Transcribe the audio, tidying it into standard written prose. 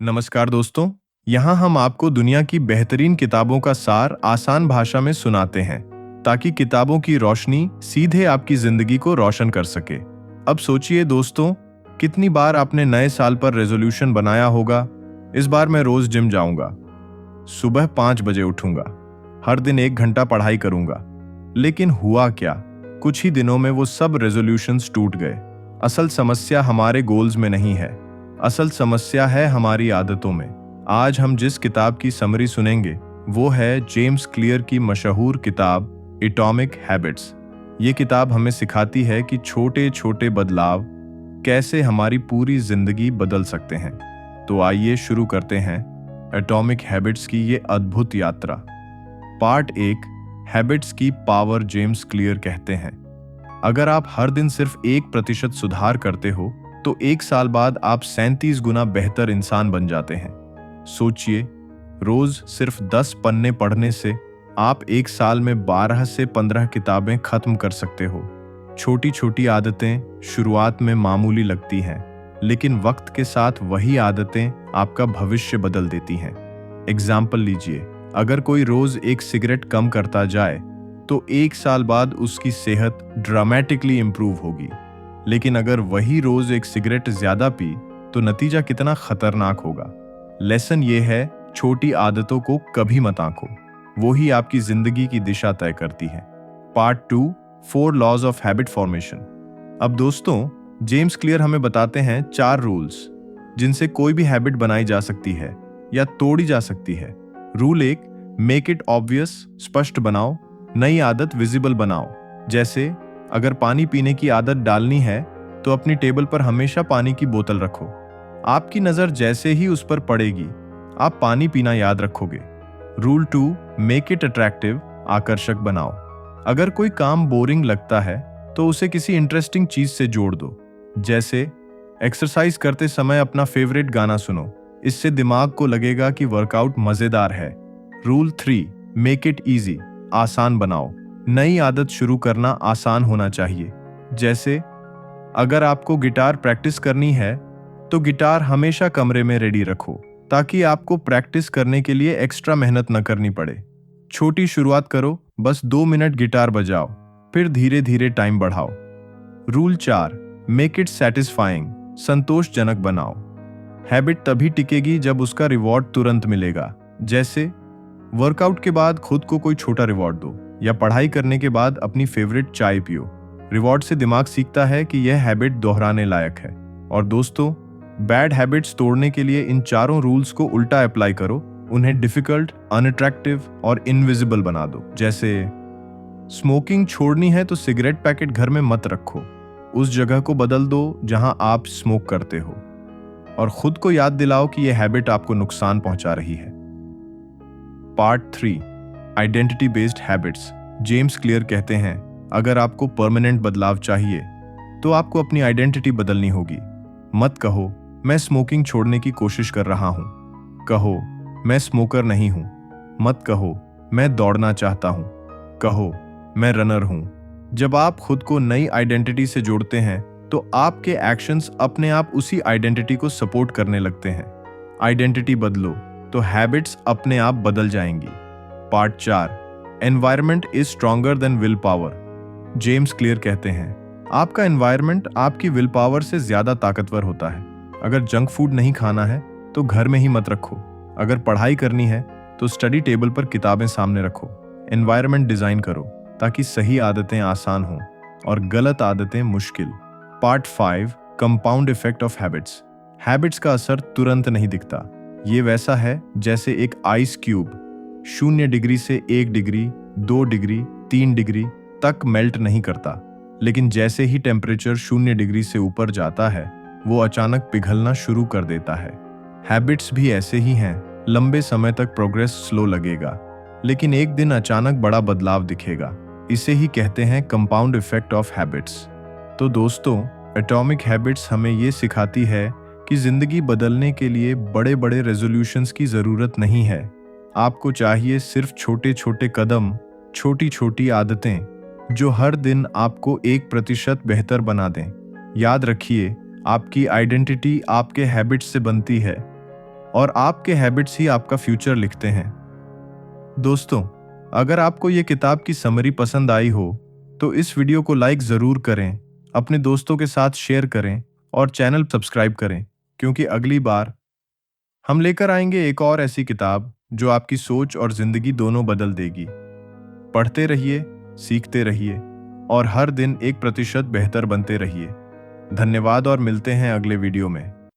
नमस्कार दोस्तों। यहाँ हम आपको दुनिया की बेहतरीन किताबों का सार आसान भाषा में सुनाते हैं ताकि किताबों की रोशनी सीधे आपकी जिंदगी को रोशन कर सके। अब सोचिए दोस्तों, कितनी बार आपने नए साल पर रेजोल्यूशन बनाया होगा, इस बार मैं रोज जिम जाऊंगा, सुबह 5 बजे उठूंगा, हर दिन 1 घंटा पढ़ाई करूंगा। लेकिन हुआ क्या? कुछ ही दिनों में वो सब रेजोल्यूशंस टूट गए। असल समस्या हमारे गोल्स में नहीं है, असल समस्या है हमारी आदतों में। आज हम जिस किताब की समरी सुनेंगे वो है जेम्स क्लियर की मशहूर किताब एटॉमिक हैबिट्स। ये किताब हमें सिखाती है कि छोटे छोटे बदलाव कैसे हमारी पूरी जिंदगी बदल सकते हैं। तो आइए शुरू करते हैं एटॉमिक हैबिट्स की ये अद्भुत यात्रा। पार्ट 1, हैबिट्स की पावर। जेम्स क्लियर कहते हैं, अगर आप हर दिन सिर्फ 1% सुधार करते हो तो 1 साल बाद आप 37 गुना बेहतर इंसान बन जाते हैं। सोचिए, रोज सिर्फ 10 पन्ने पढ़ने से आप 1 साल में 12 से 15 किताबें खत्म कर सकते हो। छोटी छोटी आदतें शुरुआत में मामूली लगती हैं, लेकिन वक्त के साथ वही आदतें आपका भविष्य बदल देती हैं। एग्जाम्पल लीजिए, अगर कोई रोज एक सिगरेट कम करता जाए तो 1 साल बाद उसकी सेहत ड्रामेटिकली इंप्रूव होगी। लेकिन अगर वही रोज एक सिगरेट ज्यादा पी तो नतीजा कितना खतरनाक होगा। लेसन ये है, छोटी आदतों को कभी मत आंको, वो ही आपकी जिंदगी की दिशा तय करती है। Part 2, 4 laws of habit formation. अब दोस्तों, जेम्स क्लियर हमें बताते हैं 4 रूल्स जिनसे कोई भी हैबिट बनाई जा सकती है या तोड़ी जा सकती है। Rule 1, make it obvious. स्पष्ट बनाओ, नई आदत विजिबल बनाओ। जैसे अगर पानी पीने की आदत डालनी है तो अपनी टेबल पर हमेशा पानी की बोतल रखो। आपकी नजर जैसे ही उस पर पड़ेगी आप पानी पीना याद रखोगे। Rule 2, make it attractive. आकर्षक बनाओ। अगर कोई काम बोरिंग लगता है तो उसे किसी इंटरेस्टिंग चीज से जोड़ दो। जैसे एक्सरसाइज करते समय अपना फेवरेट गाना सुनो, इससे दिमाग को लगेगा कि वर्कआउट मजेदार है। Rule 3, make it easy. आसान बनाओ। नई आदत शुरू करना आसान होना चाहिए। जैसे अगर आपको गिटार प्रैक्टिस करनी है तो गिटार हमेशा कमरे में रेडी रखो ताकि आपको प्रैक्टिस करने के लिए एक्स्ट्रा मेहनत न करनी पड़े। छोटी शुरुआत करो, बस 2 मिनट गिटार बजाओ, फिर धीरे धीरे टाइम बढ़ाओ। Rule 4, make it satisfying. संतोषजनक बनाओ। हैबिट तभी टिकेगी जब उसका रिवॉर्ड तुरंत मिलेगा। जैसे वर्कआउट के बाद खुद को कोई छोटा रिवॉर्ड दो या पढ़ाई करने के बाद अपनी फेवरेट चाय पियो। रिवॉर्ड से दिमाग सीखता है कि यह हैबिट दोहराने लायक है। और दोस्तों, बैड हैबिट्स तोड़ने के लिए इन चारों रूल्स को उल्टा अप्लाई करो। उन्हें डिफिकल्ट, अनअट्रैक्टिव और इनविजिबल बना दो। जैसे स्मोकिंग छोड़नी है तो सिगरेट पैकेट घर में मत रखो, उस जगह को बदल दो जहां आप स्मोक करते हो। और खुद को याद दिलाओ कि यह हैबिट आपको नुकसान पहुंचा रही है। Part 3, identity based habits. James clear कहते हैं, अगर आपको परमानेंट बदलाव चाहिए तो आपको अपनी आइडेंटिटी बदलनी होगी। मत कहो मैं स्मोकिंग छोड़ने की कोशिश कर रहा हूं, कहो मैं स्मोकर नहीं हूं। मत कहो मैं दौड़ना चाहता हूं, कहो मैं रनर हूं। जब आप खुद को नई आइडेंटिटी से जोड़ते हैं तो आपके एक्शंस अपने आप उसी आइडेंटिटी को सपोर्ट करने लगते हैं। आइडेंटिटी बदलो तो हैबिट्स अपने आप बदल जाएंगी। Part 4, environment is stronger than will power. James clear कहते हैं, आपका एनवायरनमेंट आपकी विल पावर से ज्यादा ताकतवर होता है। अगर जंक फूड नहीं खाना है तो घर में ही मत रखो। अगर पढ़ाई करनी है तो स्टडी टेबल पर किताबें सामने रखो। एनवायरनमेंट डिजाइन करो ताकि सही आदतें आसान हों और गलत आदतें मुश्किल। Part 5, compound effect of habits. Habits का असर तुरंत नहीं दिखता। ये वैसा है जैसे एक आइस क्यूब 0 डिग्री से 1 डिग्री, 2 डिग्री, 3 डिग्री तक मेल्ट नहीं करता, लेकिन जैसे ही टेम्परेचर 0 डिग्री से ऊपर जाता है वो अचानक पिघलना शुरू कर देता है। हैबिट्स भी ऐसे ही हैं। लंबे समय तक प्रोग्रेस स्लो लगेगा, लेकिन एक दिन अचानक बड़ा बदलाव दिखेगा। इसे ही कहते हैं कंपाउंड इफेक्ट ऑफ हैबिट्स। तो दोस्तों, एटॉमिक हैबिट्स हमें ये सिखाती है कि जिंदगी बदलने के लिए बड़े बड़े रेजोल्यूशंस की जरूरत नहीं है। आपको चाहिए सिर्फ छोटे छोटे कदम, छोटी छोटी आदतें जो हर दिन आपको 1% बेहतर बना दें। याद रखिए, आपकी आइडेंटिटी आपके हैबिट्स से बनती है। और आपके हैबिट्स ही आपका फ्यूचर लिखते हैं। दोस्तों, अगर आपको ये किताब की समरी पसंद आई हो तो इस वीडियो को लाइक ज़रूर करें, अपने दोस्तों के साथ शेयर करें और चैनल सब्सक्राइब करें, क्योंकि अगली बार हम लेकर आएंगे एक और ऐसी किताब जो आपकी सोच और ज़िंदगी दोनों बदल देगी। पढ़ते रहिए, सीखते रहिए और हर दिन 1% बेहतर बनते रहिए। धन्यवाद और मिलते हैं अगले वीडियो में।